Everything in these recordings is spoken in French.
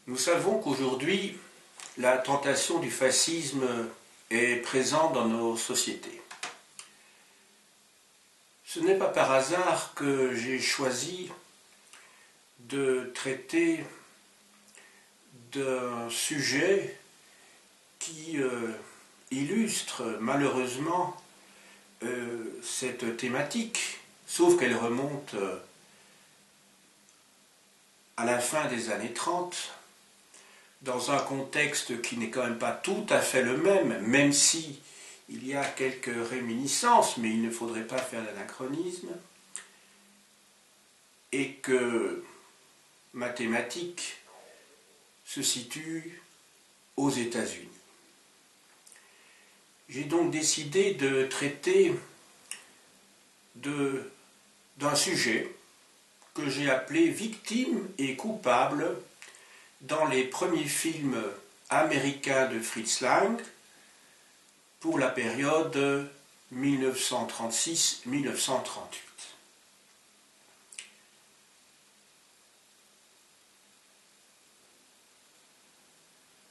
Nous savons qu'aujourd'hui, la tentation du fascisme est présente dans nos sociétés. Ce n'est pas par hasard que j'ai choisi de traiter d'un sujet qui illustre malheureusement cette thématique, sauf qu'elle remonte à la fin des années 30, dans un contexte qui n'est quand même pas tout à fait le même, même si il y a quelques réminiscences, mais il ne faudrait pas faire d'anachronisme, et que ma thématique se situe aux États-Unis. J'ai donc décidé de traiter d'un sujet que j'ai appelé victime et coupable dans les premiers films américains de Fritz Lang pour la période 1936-1938.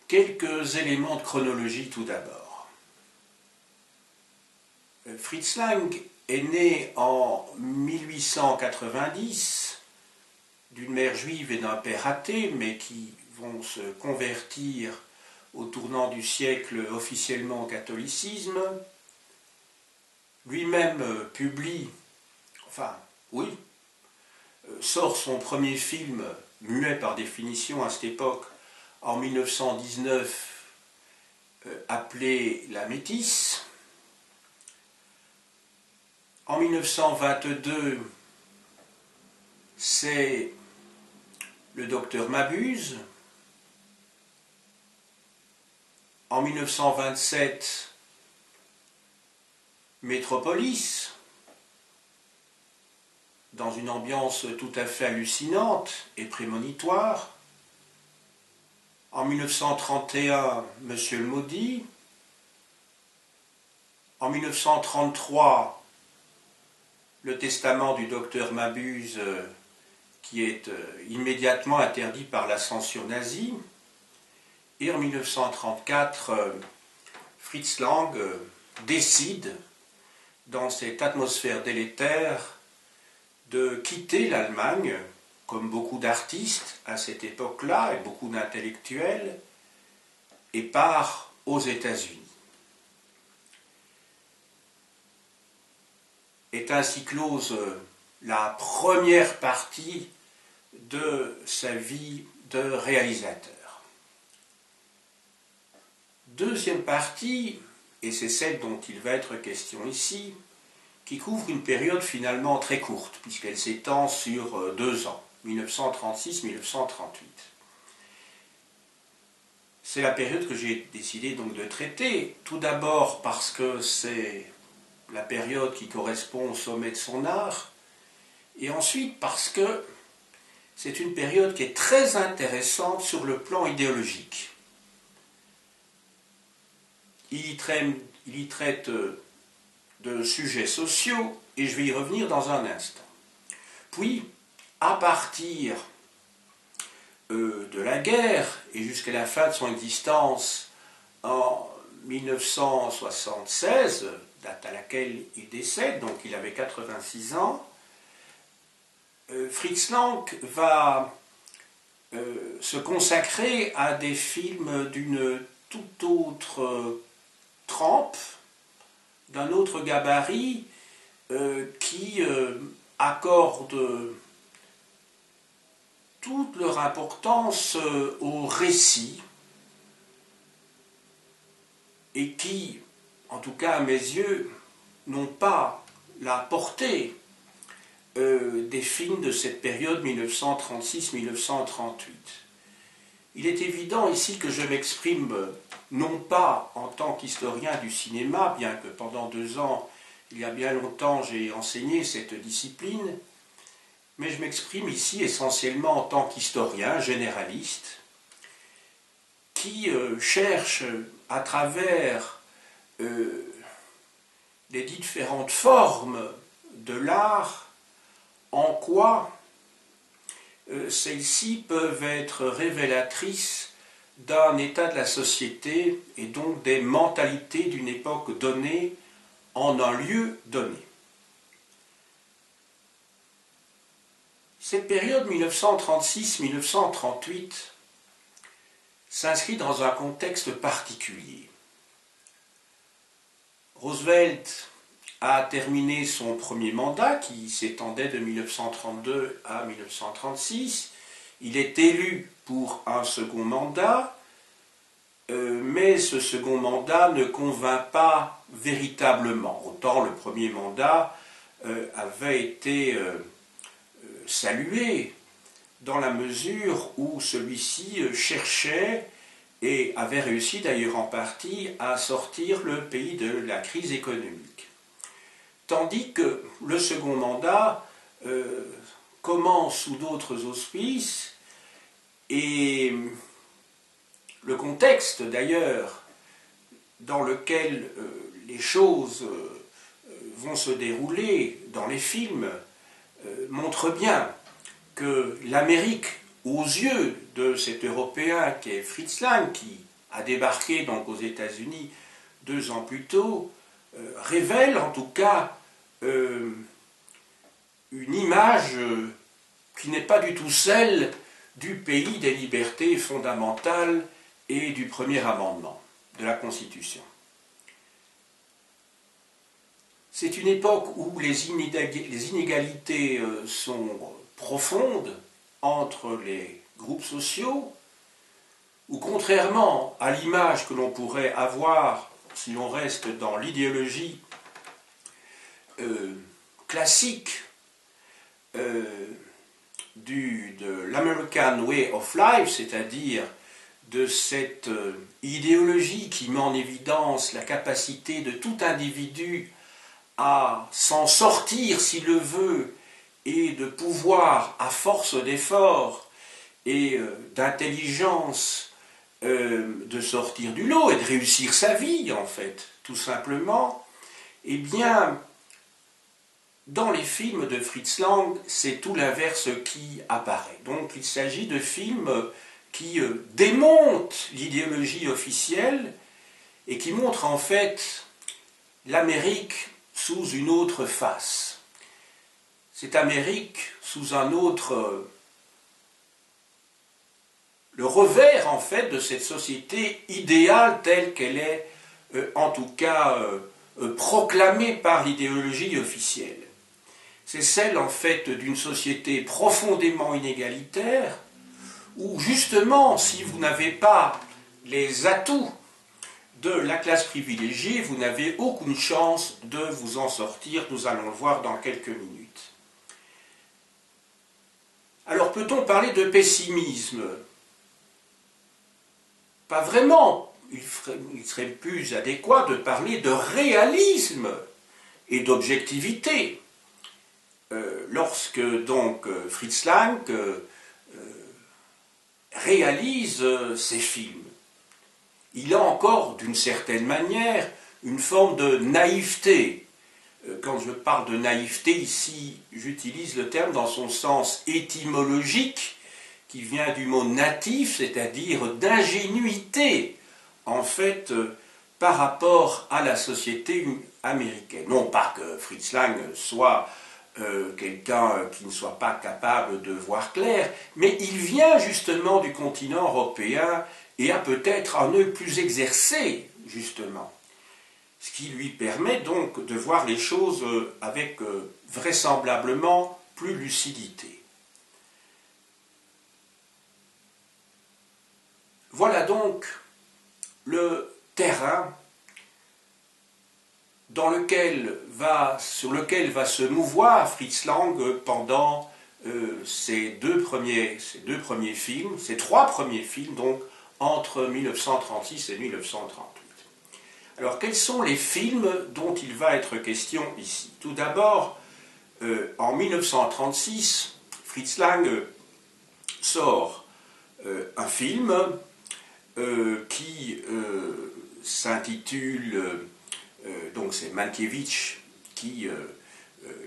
Quelques éléments de chronologie tout d'abord. Fritz Lang est né en 1890 d'une mère juive et d'un père athée, mais qui vont se convertir au tournant du siècle officiellement au catholicisme. Lui-même sort son premier film, muet par définition à cette époque, en 1919, appelé La Métisse. En 1922, c'est Le Docteur Mabuse. En 1927, Métropolis, dans une ambiance tout à fait hallucinante et prémonitoire. En 1931, Monsieur le Maudit. En 1933, Le Testament du Docteur Mabuse, qui est immédiatement interdit par la censure nazie. Et en 1934, Fritz Lang décide, dans cette atmosphère délétère, de quitter l'Allemagne, comme beaucoup d'artistes à cette époque-là, et beaucoup d'intellectuels, et part aux États-Unis. Est ainsi close la première partie de sa vie de réalisateur. Deuxième partie, et c'est celle dont il va être question ici, qui couvre une période finalement très courte, puisqu'elle s'étend sur 2 ans, 1936-1938. C'est la période que j'ai décidé donc de traiter, tout d'abord parce que c'est la période qui correspond au sommet de son art, et ensuite parce que c'est une période qui est très intéressante sur le plan idéologique. Il y traite de sujets sociaux, et je vais y revenir dans un instant. Puis, à partir de la guerre, et jusqu'à la fin de son existence en 1976, date à laquelle il décède, donc il avait 86 ans, Fritz Lang va se consacrer à des films d'une toute autre trempe, d'un autre gabarit, qui accordent toute leur importance au récit, et qui, en tout cas à mes yeux, n'ont pas la portée des films de cette période 1936-1938. Il est évident ici que je m'exprime non pas en tant qu'historien du cinéma, bien que pendant 2 ans, il y a bien longtemps, j'ai enseigné cette discipline, mais je m'exprime ici essentiellement en tant qu'historien généraliste qui cherche à travers les différentes formes de l'art en quoi celles-ci peuvent être révélatrices d'un état de la société et donc des mentalités d'une époque donnée en un lieu donné. Cette période 1936-1938 s'inscrit dans un contexte particulier. Roosevelt a terminé son premier mandat qui s'étendait de 1932 à 1936. Il est élu pour un second mandat, mais ce second mandat ne convainc pas véritablement. Autant le premier mandat avait été salué dans la mesure où celui-ci cherchait et avait réussi d'ailleurs en partie à sortir le pays de la crise économique. Tandis que le second mandat commence sous d'autres auspices et le contexte d'ailleurs dans lequel les choses vont se dérouler dans les films montre bien que l'Amérique, aux yeux de cet Européen qui est Fritz Lang, qui a débarqué donc aux États-Unis 2 ans plus tôt, révèle en tout cas une image qui n'est pas du tout celle du pays des libertés fondamentales et du premier amendement de la Constitution. C'est une époque où les inégalités sont profondes entre les groupes sociaux, où contrairement à l'image que l'on pourrait avoir si l'on reste dans l'idéologie classique de l'American Way of Life, c'est-à-dire de cette idéologie qui met en évidence la capacité de tout individu à s'en sortir s'il le veut et de pouvoir, à force d'efforts et d'intelligence, de sortir du lot et de réussir sa vie, en fait, tout simplement, eh bien, dans les films de Fritz Lang, c'est tout l'inverse qui apparaît. Donc, il s'agit de films qui démontent l'idéologie officielle et qui montrent, en fait, l'Amérique sous une autre face. Cette Amérique sous un autre... le revers, en fait, de cette société idéale telle qu'elle est, en tout cas, proclamée par l'idéologie officielle. C'est celle, en fait, d'une société profondément inégalitaire, où, justement, si vous n'avez pas les atouts de la classe privilégiée, vous n'avez aucune chance de vous en sortir. Nous allons le voir dans quelques minutes. Alors, peut-on parler de pessimisme ? Pas vraiment. Il serait plus adéquat de parler de réalisme et d'objectivité. Lorsque donc Fritz Lang réalise ces films, il a encore d'une certaine manière une forme de naïveté. Quand je parle de naïveté ici, j'utilise le terme dans son sens étymologique, qui vient du mot natif, c'est-à-dire d'ingénuité, en fait, par rapport à la société américaine. Non pas que Fritz Lang soit quelqu'un qui ne soit pas capable de voir clair, mais il vient justement du continent européen et a peut-être un œil plus exercé, justement. Ce qui lui permet donc de voir les choses avec vraisemblablement plus lucidité. Voilà donc le terrain sur lequel va se mouvoir Fritz Lang pendant ces trois premiers films, donc entre 1936 et 1938. Alors, quels sont les films dont il va être question ici? Tout d'abord, en 1936, Fritz Lang sort un film qui s'intitule, donc c'est Mankiewicz qui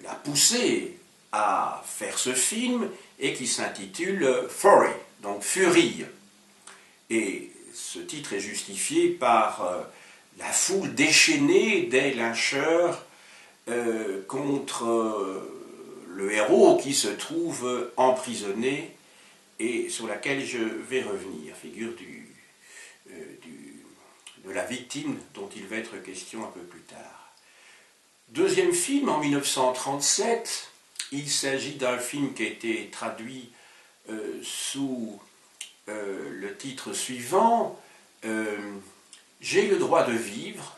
l'a poussé à faire ce film, et qui s'intitule Fury, donc Furie. Et ce titre est justifié par la foule déchaînée des lyncheurs contre le héros qui se trouve emprisonné et sur laquelle je vais revenir, figure de la victime dont il va être question un peu plus tard. Deuxième film, en 1937, il s'agit d'un film qui a été traduit sous le titre suivant, J'ai le droit de vivre.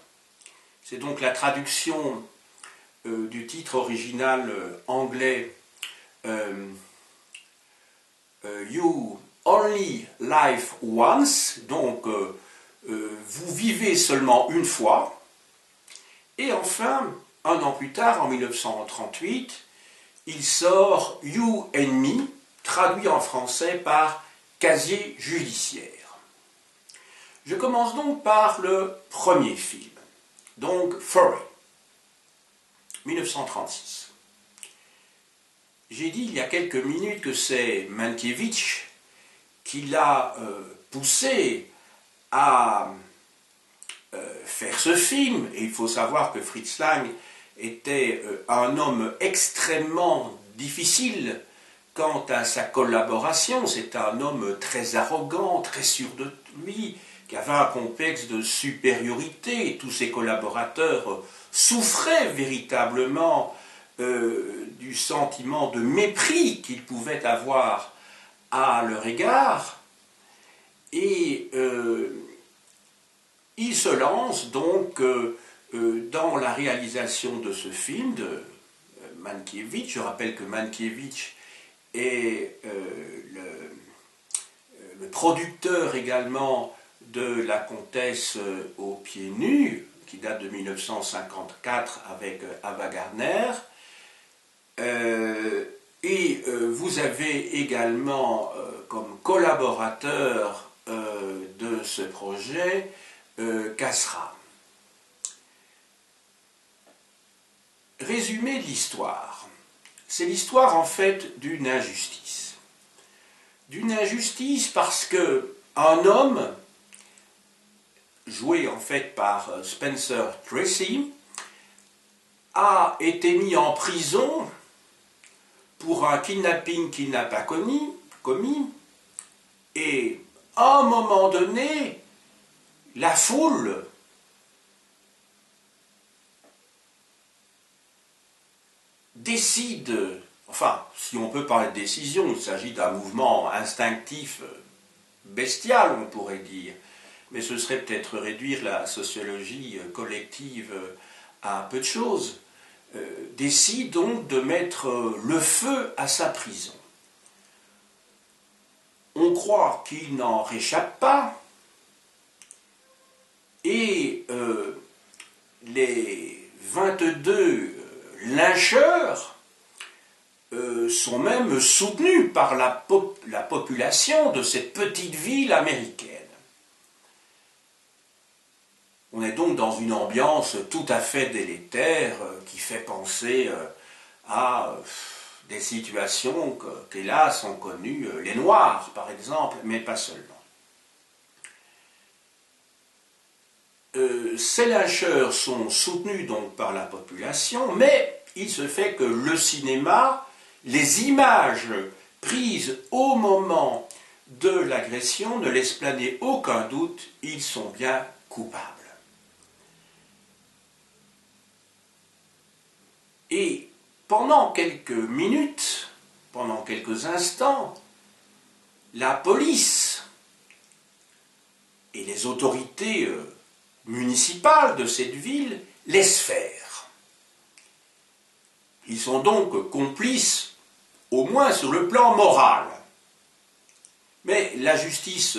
C'est donc la traduction du titre original anglais You Only Live Once, donc vous vivez seulement une fois. Et enfin, un an plus tard, en 1938, il sort You and Me, traduit en français par Casier judiciaire. Je commence donc par le premier film, donc Fury, 1936. J'ai dit il y a quelques minutes que c'est Mankiewicz qui l'a poussé à faire ce film, et il faut savoir que Fritz Lang était un homme extrêmement difficile quant à sa collaboration. C'est un homme très arrogant, très sûr de lui, qui avait un complexe de supériorité. Tous ses collaborateurs souffraient véritablement du sentiment de mépris qu'ils pouvaient avoir à leur égard. Et il se lance donc dans la réalisation de ce film de Mankiewicz. Je rappelle que Mankiewicz est le producteur également de La Comtesse aux pieds nus, qui date de 1954 avec Ava Gardner. Et vous avez également comme collaborateur de ce projet Casserat. Résumé de l'histoire. C'est l'histoire en fait d'une injustice. D'une injustice parce que un homme, joué en fait par Spencer Tracy, a été mis en prison pour un kidnapping qu'il n'a pas commis, et à un moment donné, la foule décide, enfin, si on peut parler de décision, il s'agit d'un mouvement instinctif, bestial, on pourrait dire, mais ce serait peut-être réduire la sociologie collective à peu de choses, décide donc de mettre le feu à sa prison. On croit qu'il n'en réchappe pas, et les 22 lyncheurs sont même soutenus par la population de cette petite ville américaine. On est donc dans une ambiance tout à fait délétère qui fait penser à des situations qu'hélas ont connues les Noirs, par exemple, mais pas seulement. Ces lyncheurs sont soutenus donc par la population, mais il se fait que le cinéma, les images prises au moment de l'agression ne laissent planer aucun doute, ils sont bien coupables. Et pendant quelques minutes, pendant quelques instants, la police et les autorités municipales de cette ville laissent faire. Ils sont donc complices, au moins sur le plan moral. Mais la justice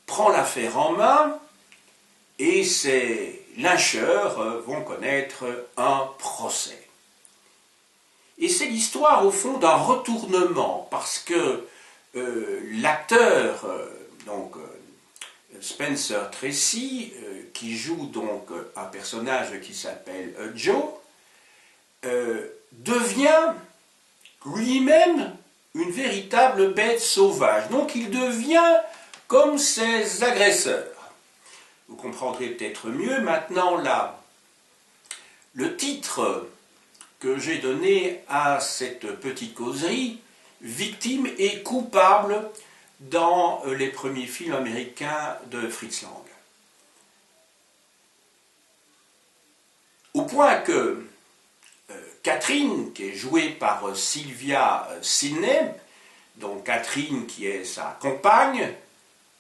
prend l'affaire en main et ces lyncheurs vont connaître un procès. Et c'est l'histoire, au fond, d'un retournement, parce que l'acteur, Spencer Tracy, qui joue donc un personnage qui s'appelle Joe, devient lui-même une véritable bête sauvage. Donc il devient comme ses agresseurs. Vous comprendrez peut-être mieux maintenant là. Le titre que j'ai donné à cette petite causerie, Victime et coupable dans les premiers films américains de Fritz Lang. Au point que Catherine, qui est jouée par Sylvia Sidney, donc Catherine qui est sa compagne,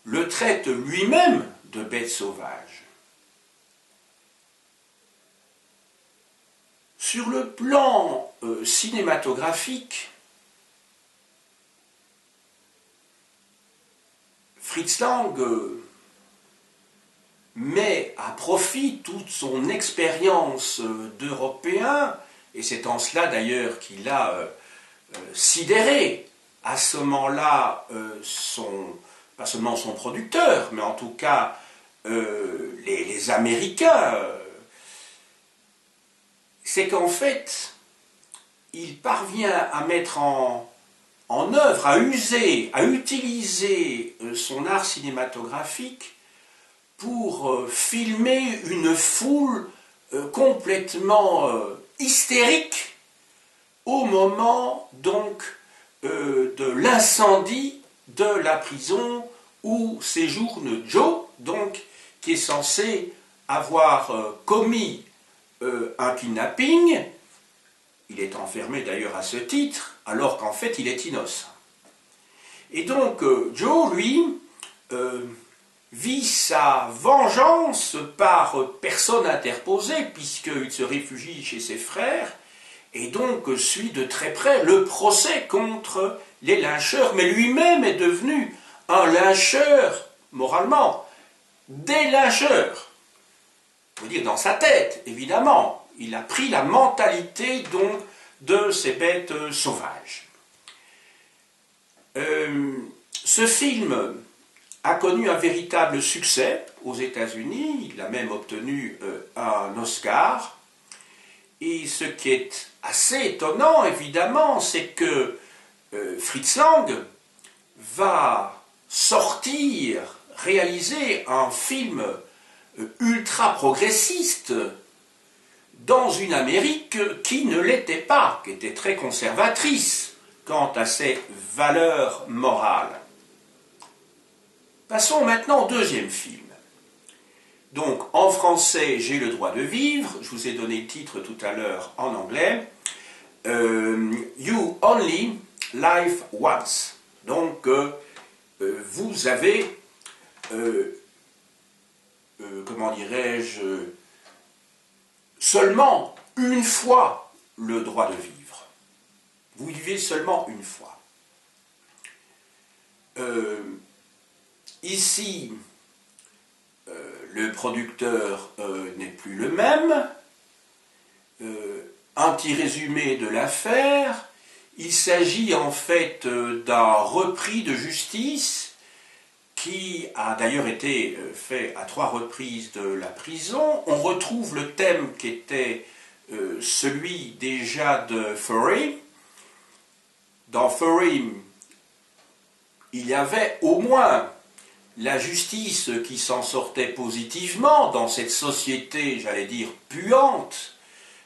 le traite lui-même de bête sauvage. Sur le plan cinématographique, Fritz Lang met à profit toute son expérience d'Européen, et c'est en cela d'ailleurs qu'il a sidéré à ce moment-là pas seulement son producteur, mais en tout cas les Américains. C'est qu'en fait, il parvient à mettre en œuvre, à utiliser son art cinématographique pour filmer une foule complètement hystérique au moment donc de l'incendie de la prison où séjourne Joe, donc qui est censé avoir commis un kidnapping. Il est enfermé d'ailleurs à ce titre, alors qu'en fait il est innocent. Et donc Joe, lui, vit sa vengeance par personne interposée, puisqu'il se réfugie chez ses frères, et donc suit de très près le procès contre les lyncheurs, mais lui-même est devenu un lyncheur, moralement, des lyncheurs. Il faut dire dans sa tête, évidemment. Il a pris la mentalité donc de ces bêtes sauvages. Ce film a connu un véritable succès aux États-Unis. Il a même obtenu un Oscar. Et ce qui est assez étonnant, évidemment, c'est que Fritz Lang va réaliser un film ultra progressiste dans une Amérique qui ne l'était pas, qui était très conservatrice quant à ses valeurs morales. Passons maintenant au deuxième film. Donc, en français, J'ai le droit de vivre. Je vous ai donné le titre tout à l'heure en anglais. You only live once. Donc, vous avez, comment dirais-je, seulement une fois le droit de vivre. Vous vivez seulement une fois. Ici, le producteur n'est plus le même. Un petit résumé de l'affaire. Il s'agit en fait d'un repris de justice qui a d'ailleurs été fait à 3 reprises de la prison. On retrouve le thème qui était celui déjà de Furry. Dans Furry, il y avait au moins la justice qui s'en sortait positivement dans cette société, j'allais dire, puante,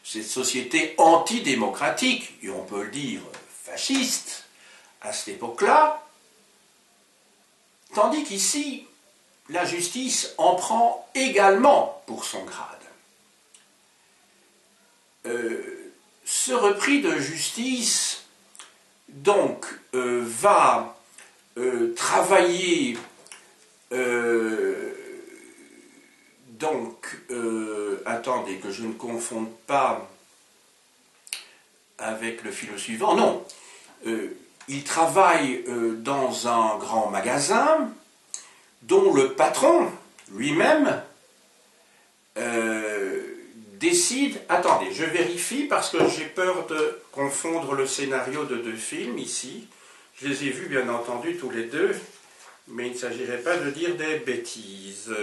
cette société antidémocratique, et on peut le dire fasciste, à cette époque-là, tandis qu'ici, la justice en prend également pour son grade. Ce repris de justice, donc, va travailler attendez que je ne confonde pas avec le film suivant, non, il travaille dans un grand magasin dont le patron lui-même décide, attendez, je vérifie parce que j'ai peur de confondre le scénario de 2 films ici, je les ai vus bien entendu tous les 2, mais il ne s'agirait pas de dire des bêtises.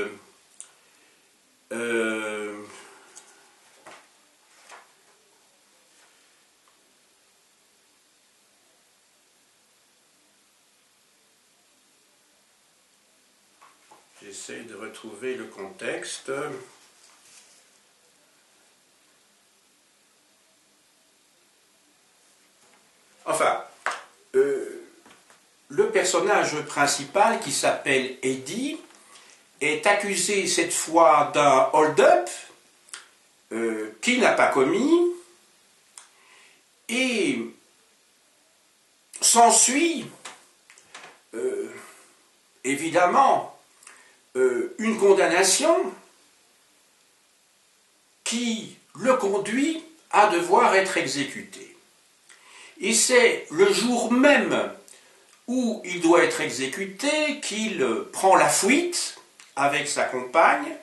J'essaie de retrouver le contexte. Enfin, le personnage principal, qui s'appelle Eddie, est accusé cette fois d'un hold-up qu'il n'a pas commis, et s'ensuit évidemment une condamnation qui le conduit à devoir être exécuté. Et c'est le jour même où il doit être exécuté qu'il prend la fuite avec sa compagne,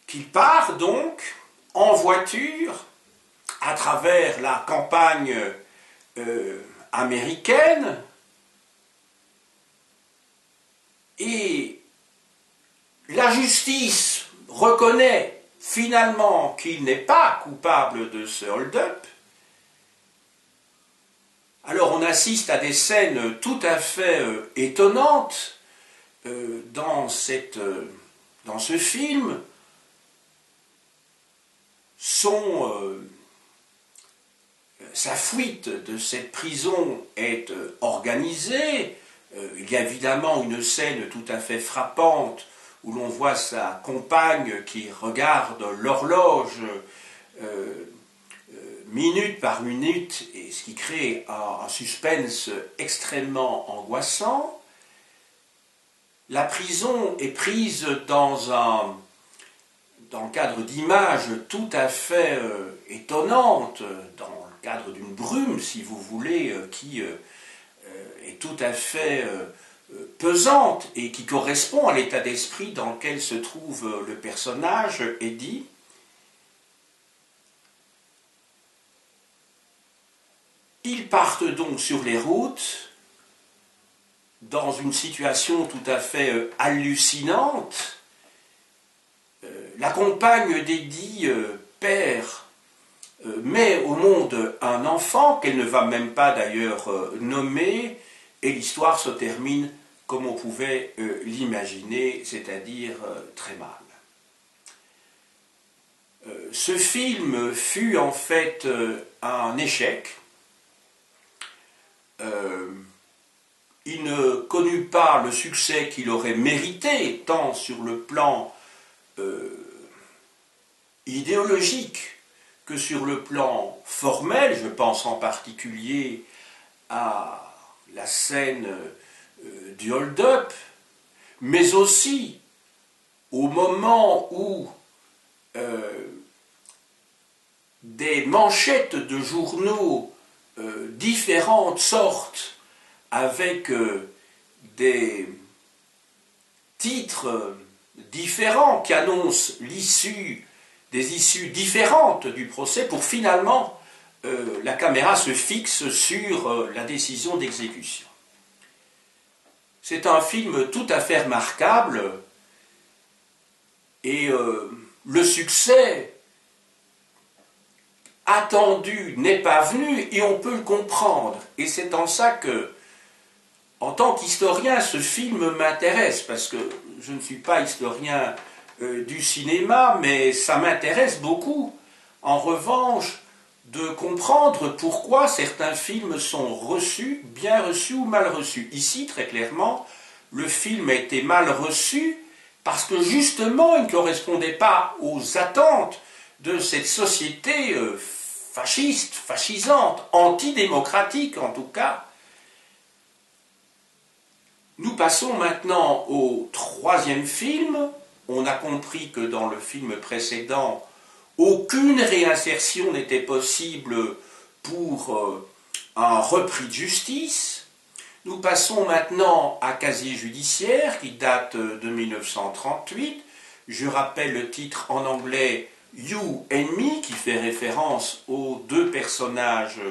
qu'il part donc en voiture à travers la campagne américaine, et la justice reconnaît finalement qu'il n'est pas coupable de ce hold-up. Alors on assiste à des scènes tout à fait étonnantes dans ce film. Sa fuite de cette prison est organisée. Il y a évidemment une scène tout à fait frappante où l'on voit sa compagne qui regarde l'horloge minute par minute, et ce qui crée un suspense extrêmement angoissant. La prison est prise dans le cadre d'images tout à fait étonnantes, dans le cadre d'une brume, si vous voulez, qui est tout à fait pesante et qui correspond à l'état d'esprit dans lequel se trouve le personnage, Eddie. Ils partent donc sur les routes dans une situation tout à fait hallucinante. La compagne d'Eddie met au monde un enfant qu'elle ne va même pas d'ailleurs nommer, et l'histoire se termine comme on pouvait l'imaginer, c'est-à-dire très mal. Ce film fut en fait un échec. Il ne connut pas le succès qu'il aurait mérité, tant sur le plan idéologique que sur le plan formel. Je pense en particulier à la scène du hold-up, mais aussi au moment où des manchettes de journaux différentes sortent avec des titres différents qui annoncent des issues différentes du procès, pour finalement la caméra se fixe sur la décision d'exécution. C'est un film tout à fait remarquable, et le succès attendu n'est pas venu, et on peut le comprendre. Et c'est en ça que, en tant qu'historien, ce film m'intéresse, parce que je ne suis pas historien du cinéma, mais ça m'intéresse beaucoup, en revanche, de comprendre pourquoi certains films sont reçus, bien reçus ou mal reçus. Ici, très clairement, le film a été mal reçu parce que justement, il ne correspondait pas aux attentes de cette société fasciste, fascisante, antidémocratique en tout cas. Nous passons maintenant au troisième film. On a compris que dans le film précédent, aucune réinsertion n'était possible pour un repris de justice. Nous passons maintenant à Casier judiciaire, qui date de 1938. Je rappelle le titre en anglais « You and Me », qui fait référence aux deux personnages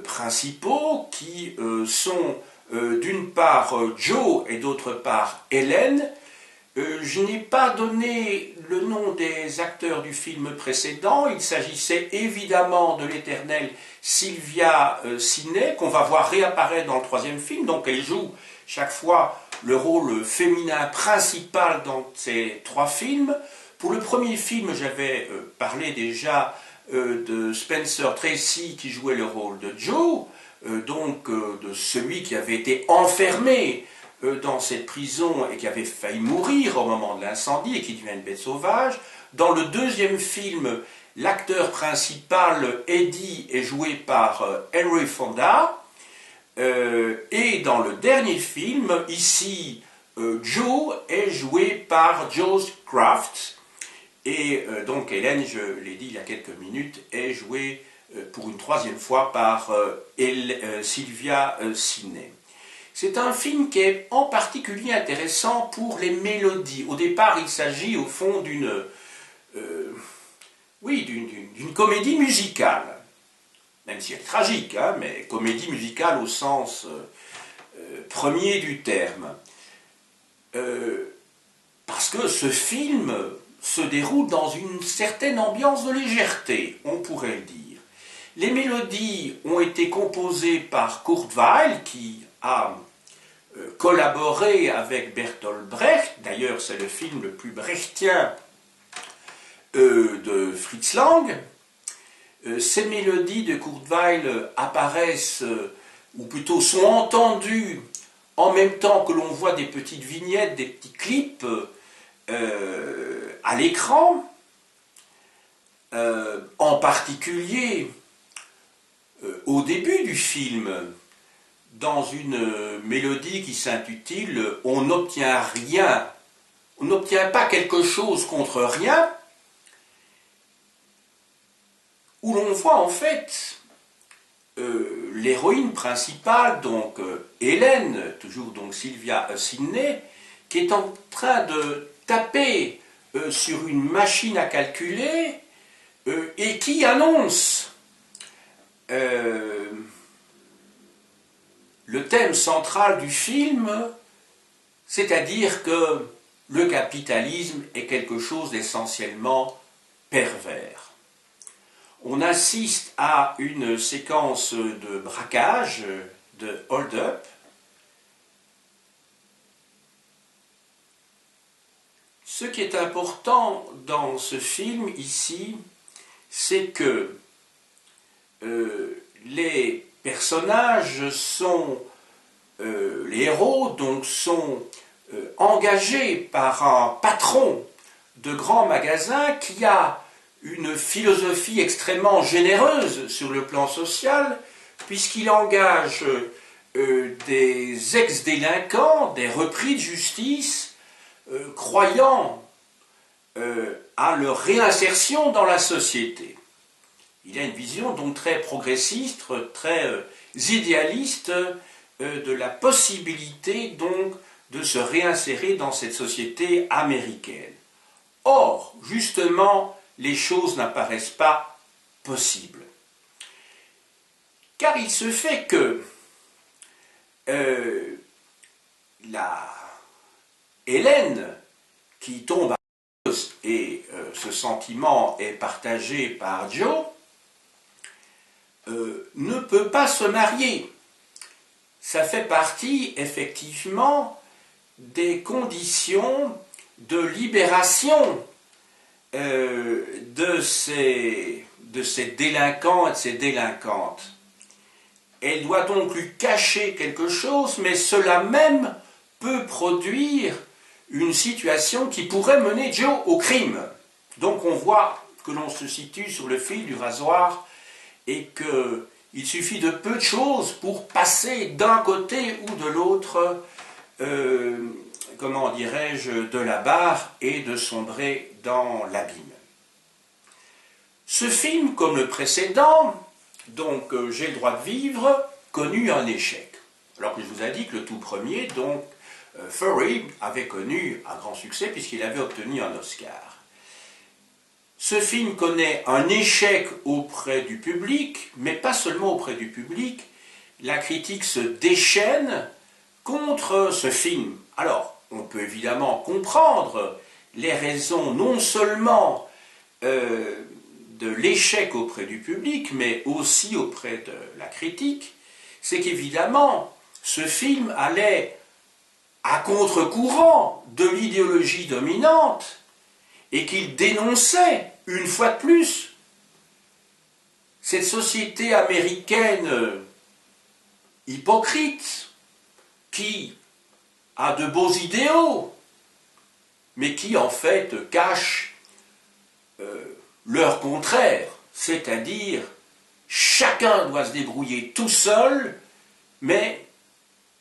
principaux, qui sont d'une part Joe et d'autre part Hélène. Je n'ai pas donné le nom des acteurs du film précédent. Il s'agissait évidemment de l'éternelle Sylvia Sidney, qu'on va voir réapparaître dans le troisième film. Donc elle joue chaque fois le rôle féminin principal dans ces 3 films. Pour le premier film, j'avais parlé déjà de Spencer Tracy qui jouait le rôle de Joe, de celui qui avait été enfermé dans cette prison et qui avait failli mourir au moment de l'incendie et qui devient une bête sauvage. Dans le deuxième film, l'acteur principal, Eddie, est joué par Henry Fonda. Et dans le dernier film, ici, Joe est joué par Joe Craft. Et donc Hélène, je l'ai dit il y a quelques minutes, est jouée pour une 3e fois par Sylvia Sidney. C'est un film qui est en particulier intéressant pour les mélodies. Au départ, il s'agit au fond d'une comédie musicale, même si elle est tragique, hein, mais comédie musicale au sens premier du terme. Parce que ce film se déroule dans une certaine ambiance de légèreté, on pourrait le dire. Les mélodies ont été composées par Kurt Weill, qui a collaboré avec Bertolt Brecht. D'ailleurs, c'est le film le plus brechtien de Fritz Lang. Ces mélodies de Kurt Weill apparaissent, ou plutôt sont entendues, en même temps que l'on voit des petites vignettes, des petits clips à l'écran, en particulier au début du film, dans une mélodie qui s'intitule « On n'obtient rien ». On n'obtient pas quelque chose contre rien, où l'on voit en fait l'héroïne principale, donc Hélène, toujours donc Sylvia Sidney, qui est en train de taper sur une machine à calculer et qui annonce le thème central du film, c'est-à-dire que le capitalisme est quelque chose d'essentiellement pervers. On assiste à une séquence de braquage, de hold-up. Ce qui est important dans ce film ici, c'est que les personnages sont, les héros donc sont engagés par un patron de grands magasins qui a une philosophie extrêmement généreuse sur le plan social, puisqu'il engage des ex-délinquants, des repris de justice, croyant à leur réinsertion dans la société. Il a une vision donc très progressiste, très idéaliste de la possibilité donc de se réinsérer dans cette société américaine. Or, justement, les choses n'apparaissent pas possibles. Car il se fait que la Hélène, qui tombe amoureuse, et ce sentiment est partagé par Joe, ne peut pas se marier. Ça fait partie, effectivement, des conditions de libération de ces délinquants et de ces délinquantes. Elle doit donc lui cacher quelque chose, mais cela même peut produire une situation qui pourrait mener Joe au crime. Donc on voit que l'on se situe sur le fil du rasoir et qu'il suffit de peu de choses pour passer d'un côté ou de l'autre, comment dirais-je, de la barre et de sombrer dans l'abîme. Ce film, comme le précédent, donc J'ai le droit de vivre, connut un échec. Alors que je vous ai dit que le tout premier, donc Fury, avait connu un grand succès puisqu'il avait obtenu un Oscar. Ce film connaît un échec auprès du public, mais pas seulement auprès du public. La critique se déchaîne contre ce film. Alors, on peut évidemment comprendre les raisons non seulement de l'échec auprès du public, mais aussi auprès de la critique. C'est qu'évidemment, ce film allait à contre-courant de l'idéologie dominante et qu'il dénonçait, une fois de plus, cette société américaine hypocrite qui a de beaux idéaux, mais qui en fait cache leur contraire, c'est-à-dire chacun doit se débrouiller tout seul, mais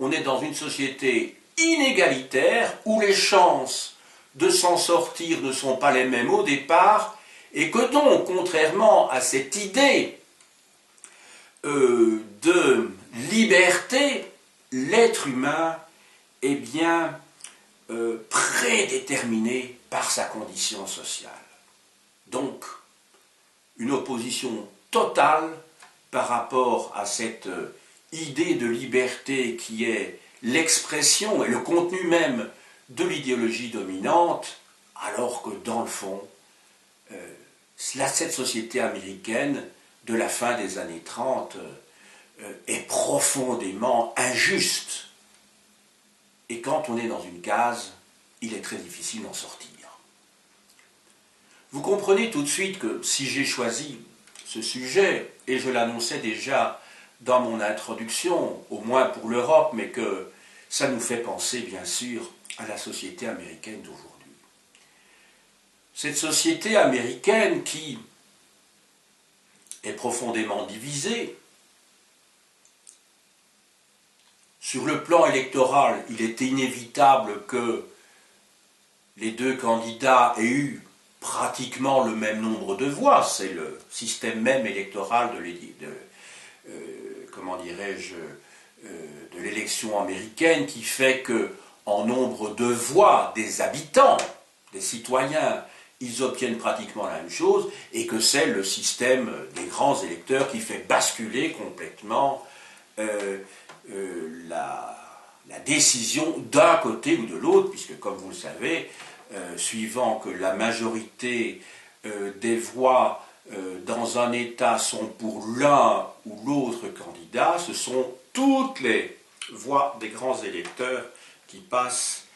on est dans une société inégalitaire où les chances de s'en sortir ne sont pas les mêmes au départ, et que donc, contrairement à cette idée de liberté, l'être humain est bien prédéterminé par sa condition sociale. Donc, une opposition totale par rapport à cette idée de liberté qui est l'expression et le contenu même de l'idéologie dominante, alors que dans le fond, cette société américaine de la fin des années 30 est profondément injuste. Et quand on est dans une case, il est très difficile d'en sortir. Vous comprenez tout de suite que si j'ai choisi ce sujet, et je l'annonçais déjà dans mon introduction, au moins pour l'Europe, mais que ça nous fait penser bien sûr à la société américaine d'aujourd'hui. Cette société américaine qui est profondément divisée. Sur le plan électoral, il était inévitable que les deux candidats aient eu pratiquement le même nombre de voix. C'est le système même électoral de l'élection américaine qui fait que, en nombre de voix des habitants, des citoyens, ils obtiennent pratiquement la même chose, et que c'est le système des grands électeurs qui fait basculer complètement la décision d'un côté ou de l'autre, puisque comme vous le savez, suivant que la majorité des voix dans un État sont pour l'un ou l'autre candidat, ce sont toutes les voix des grands électeurs qui passent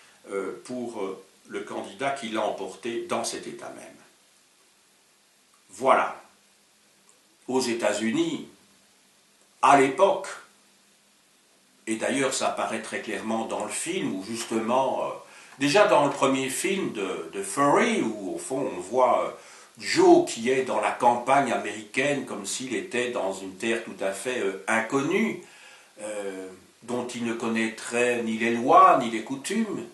pour le candidat qui l'a emporté dans cet État même. Voilà. Aux États-Unis, à l'époque, et d'ailleurs ça apparaît très clairement dans le film, où justement, déjà dans le premier film de Furry, où au fond on voit Joe qui est dans la campagne américaine comme s'il était dans une terre tout à fait inconnue, dont il ne connaîtrait ni les lois ni les coutumes.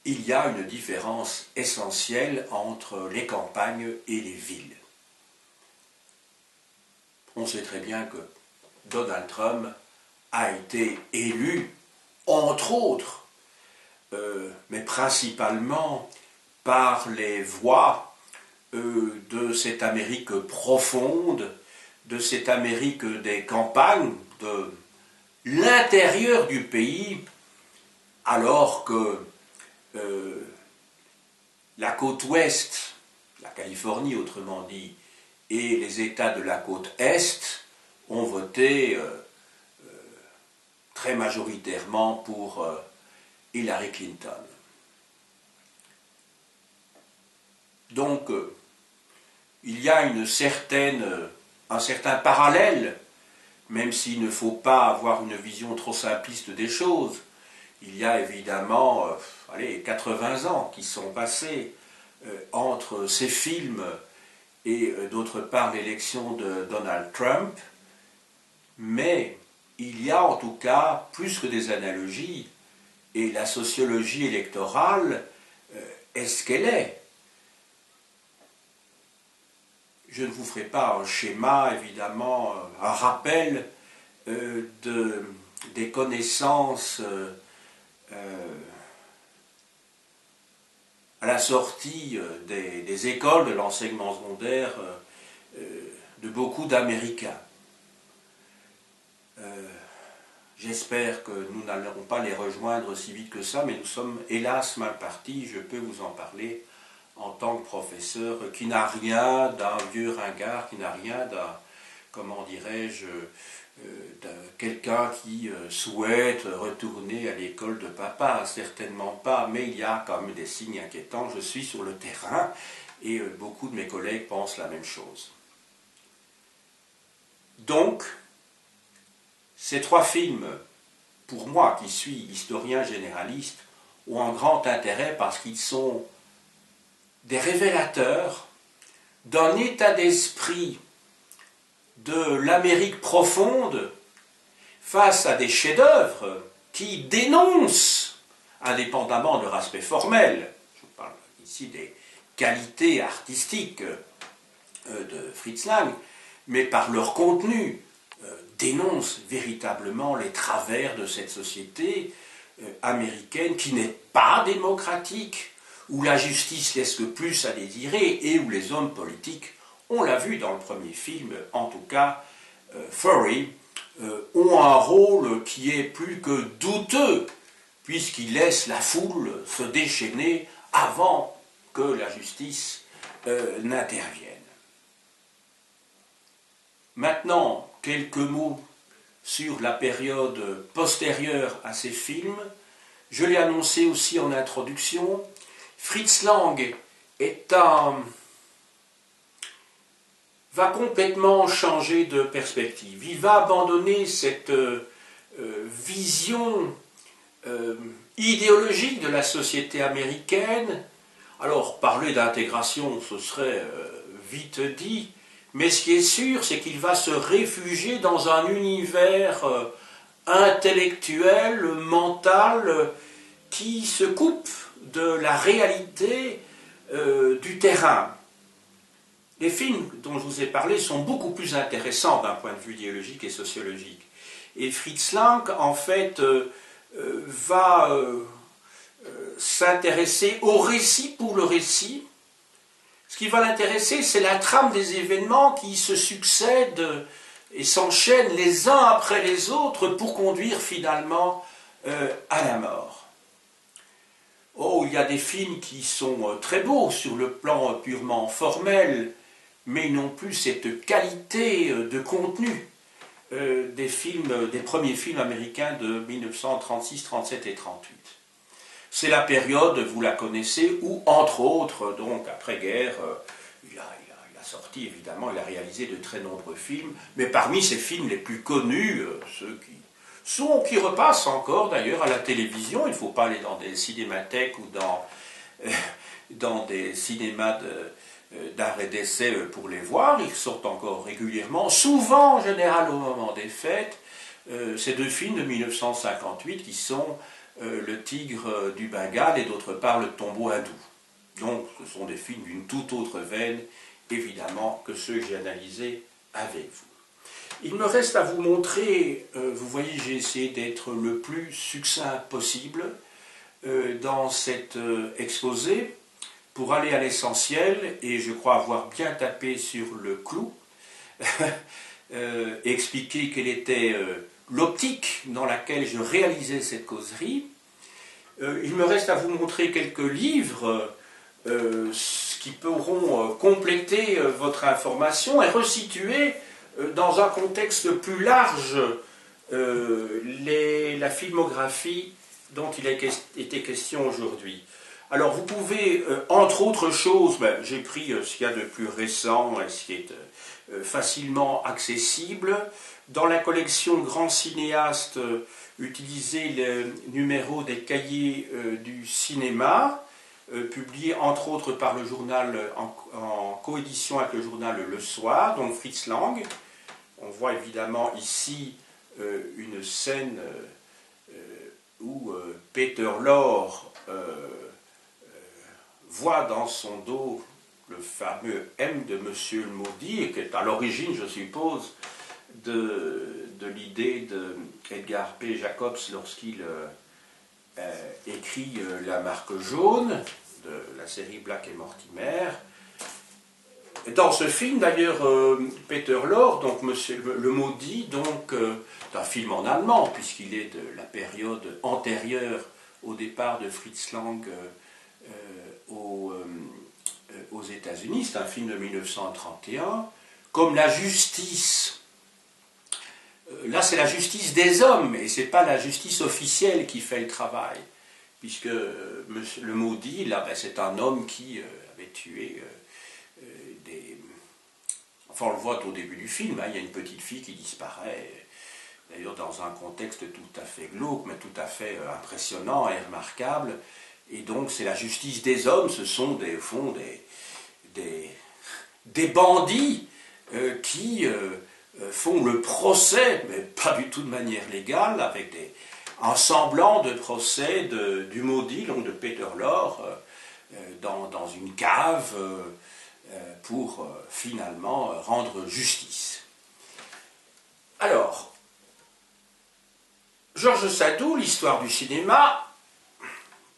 Il y a une différence essentielle entre les campagnes et les villes. On sait très bien que Donald Trump a été élu, entre autres, mais principalement par les voix de cette Amérique profonde, de cette Amérique des campagnes, de l'intérieur du pays, alors que la côte ouest, la Californie autrement dit, et les États de la côte est ont voté très majoritairement pour Hillary Clinton. Donc, il y a un certain parallèle, même s'il ne faut pas avoir une vision trop simpliste des choses. Il y a évidemment 80 ans qui sont passés entre ces films et d'autre part l'élection de Donald Trump, mais il y a en tout cas plus que des analogies, et la sociologie électorale est ce qu'elle est. Je ne vous ferai pas un schéma, évidemment, un rappel des connaissances à la sortie des écoles de l'enseignement secondaire de beaucoup d'Américains. J'espère que nous n'allons pas les rejoindre si vite que ça, mais nous sommes hélas mal partis. Je peux vous en parler en tant que professeur qui n'a rien d'un vieux ringard, qui n'a rien comment dirais-je, quelqu'un qui souhaite retourner à l'école de papa, certainement pas, mais il y a quand même des signes inquiétants. Je suis sur le terrain et beaucoup de mes collègues pensent la même chose. Donc, ces trois films, pour moi qui suis historien généraliste, ont un grand intérêt parce qu'ils sont des révélateurs d'un état d'esprit de l'Amérique profonde face à des chefs-d'œuvre qui dénoncent, indépendamment de leur aspect formel, je parle ici des qualités artistiques de Fritz Lang, mais par leur contenu, dénoncent véritablement les travers de cette société américaine qui n'est pas démocratique, où la justice laisse le plus à désirer et où les hommes politiques, on l'a vu dans le premier film, en tout cas, Furry, ont un rôle qui est plus que douteux, puisqu'ils laissent la foule se déchaîner avant que la justice n'intervienne. Maintenant, quelques mots sur la période postérieure à ces films. Je l'ai annoncé aussi en introduction. Fritz Lang va complètement changer de perspective. Il va abandonner cette vision idéologique de la société américaine. Alors, parler d'intégration, ce serait vite dit, mais ce qui est sûr, c'est qu'il va se réfugier dans un univers intellectuel, mental, qui se coupe de la réalité du terrain. Les films dont je vous ai parlé sont beaucoup plus intéressants d'un point de vue idéologique et sociologique. Et Fritz Lang, en fait, va s'intéresser au récit pour le récit. Ce qui va l'intéresser, c'est la trame des événements qui se succèdent et s'enchaînent les uns après les autres pour conduire finalement à la mort. Oh, il y a des films qui sont très beaux sur le plan purement formel, mais ils n'ont plus cette qualité de contenu des premiers films américains de 1936, 37 et 38. C'est la période, vous la connaissez, où, entre autres, donc après-guerre, il a sorti, évidemment, il a réalisé de très nombreux films, mais parmi ces films les plus connus, ceux qui repassent encore d'ailleurs à la télévision, il ne faut pas aller dans des cinémathèques ou dans des cinémas d'art et d'essai pour les voir, ils sortent encore régulièrement, souvent en général au moment des fêtes, ces deux films de 1958 qui sont Le Tigre du Bengale et d'autre part Le Tombeau hindou. Donc ce sont des films d'une toute autre veine, évidemment, que ceux que j'ai analysés avec vous. Il me reste à vous montrer, vous voyez, j'ai essayé d'être le plus succinct possible dans cet exposé pour aller à l'essentiel, et je crois avoir bien tapé sur le clou, expliquer quelle était l'optique dans laquelle je réalisais cette causerie. Il me reste à vous montrer quelques livres qui pourront compléter votre information et resituer dans un contexte plus large la filmographie dont il a été question aujourd'hui. Alors vous pouvez, entre autres choses, j'ai pris ce qu'il y a de plus récent et ce qui est facilement accessible. Dans la collection Grands Cinéastes, utilisez le numéro des Cahiers du cinéma, publié entre autres par le journal en coédition avec le journal Le Soir, donc Fritz Lang. On voit évidemment ici une scène où Peter Lorre voit dans son dos le fameux M de Monsieur le Maudit, et qui est à l'origine, je suppose, de l'idée d'Edgar P. Jacobs lorsqu'il écrit La Marque Jaune, de la série Black et Mortimer. Dans ce film, d'ailleurs, Peter Lorre, donc Monsieur le Maudit, donc, c'est un film en allemand, puisqu'il est de la période antérieure au départ de Fritz Lang aux États-Unis, c'est un film de 1931. Comme la justice là c'est la justice des hommes, et c'est pas la justice officielle qui fait le travail, puisque le maudit, là, ben, c'est un homme qui avait tué des... Enfin, on le voit au début du film, hein, il y a une petite fille qui disparaît, d'ailleurs dans un contexte tout à fait glauque, mais tout à fait impressionnant et remarquable. Et donc c'est la justice des hommes, ce sont au fond des bandits qui font le procès, mais pas du tout de manière légale, avec un semblant de procès du maudit, donc de Peter Lorre, dans une cave pour finalement rendre justice. Alors, Georges Sataud, l'histoire du cinéma,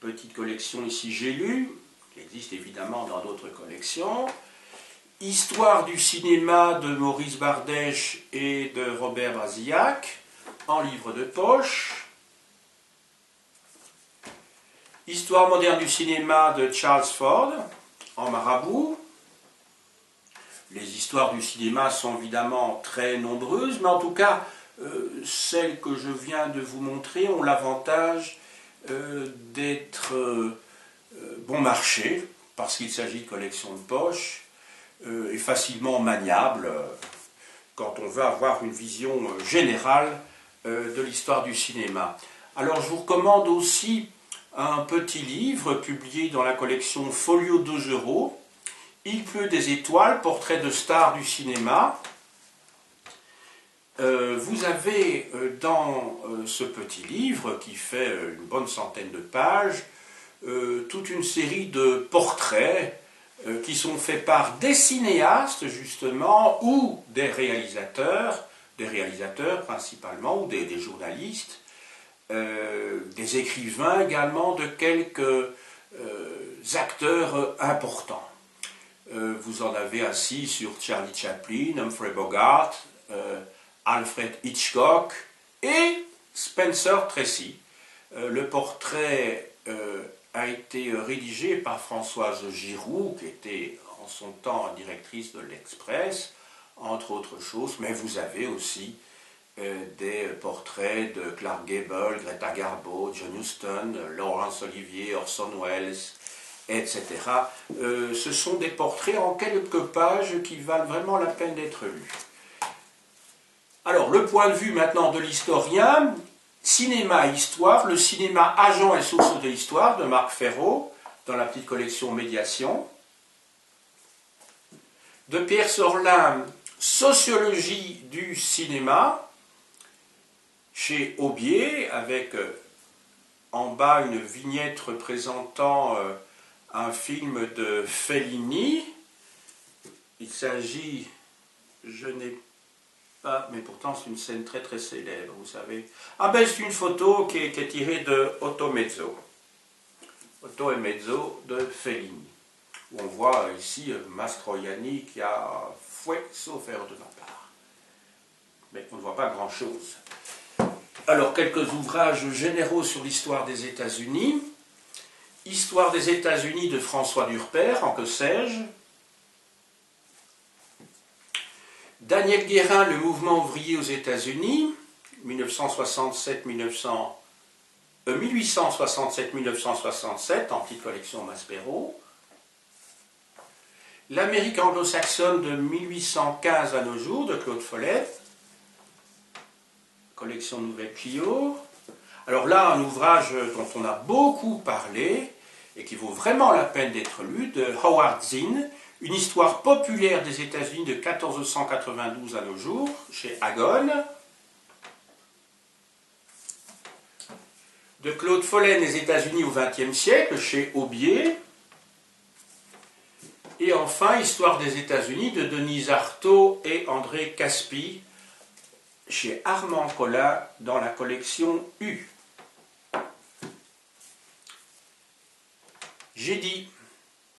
petite collection ici j'ai lu, qui existe évidemment dans d'autres collections, Histoire du cinéma de Maurice Bardèche et de Robert Brasillac, en livre de poche, Histoire moderne du cinéma de Charles Ford, en marabout. Les histoires du cinéma sont évidemment très nombreuses, mais en tout cas, celles que je viens de vous montrer ont l'avantage d'être bon marché, parce qu'il s'agit de collections de poche, et facilement maniables quand on veut avoir une vision générale de l'histoire du cinéma. Alors je vous recommande aussi un petit livre publié dans la collection Folio 2 €, Il pleut des étoiles, portrait de stars du cinéma. Vous avez dans ce petit livre, qui fait une bonne centaine de pages, toute une série de portraits qui sont faits par des cinéastes justement, ou des réalisateurs principalement, ou des journalistes, des écrivains également, de quelques acteurs importants. Vous en avez ainsi sur Charlie Chaplin, Humphrey Bogart, Alfred Hitchcock et Spencer Tracy. Le portrait a été rédigé par Françoise Giroux, qui était en son temps directrice de l'Express, entre autres choses, mais vous avez aussi des portraits de Clark Gable, Greta Garbo, John Huston, Laurence Olivier, Orson Welles, etc. Ce sont des portraits en quelques pages qui valent vraiment la peine d'être lus. Alors, le point de vue maintenant de l'historien, cinéma et histoire, le cinéma agent et source de l'histoire, de Marc Ferraud, dans la petite collection Médiation. De Pierre Sorlin, Sociologie du cinéma, chez Aubier, avec en bas une vignette représentant un film de Fellini. Il s'agit, je n'ai pas, mais pourtant c'est une scène très très célèbre, vous savez. Ah ben c'est une photo qui est tirée de Otto e Mezzo de Fellini, où on voit ici Mastroianni qui a fouet sauf erreur de ma part. Mais on ne voit pas grand chose. Alors, quelques ouvrages généraux sur l'histoire des États-Unis. Histoire des États-Unis de François Durper, en que sais-je. Daniel Guérin, le mouvement ouvrier aux États-Unis, 1867-1967, en petite collection Maspero. L'Amérique anglo-saxonne de 1815 à nos jours, de Claude Follet. Collection Nouvelle Clio. Alors là, un ouvrage dont on a beaucoup parlé et qui vaut vraiment la peine d'être lu, de Howard Zinn, Une histoire populaire des États-Unis de 1492 à nos jours, chez Agone. De Claude Follet, Les États-Unis au XXe siècle, chez Aubier. Et enfin, Histoire des États-Unis de Denise Artaud et André Caspi, chez Armand Collin, dans la collection U. J'ai dit.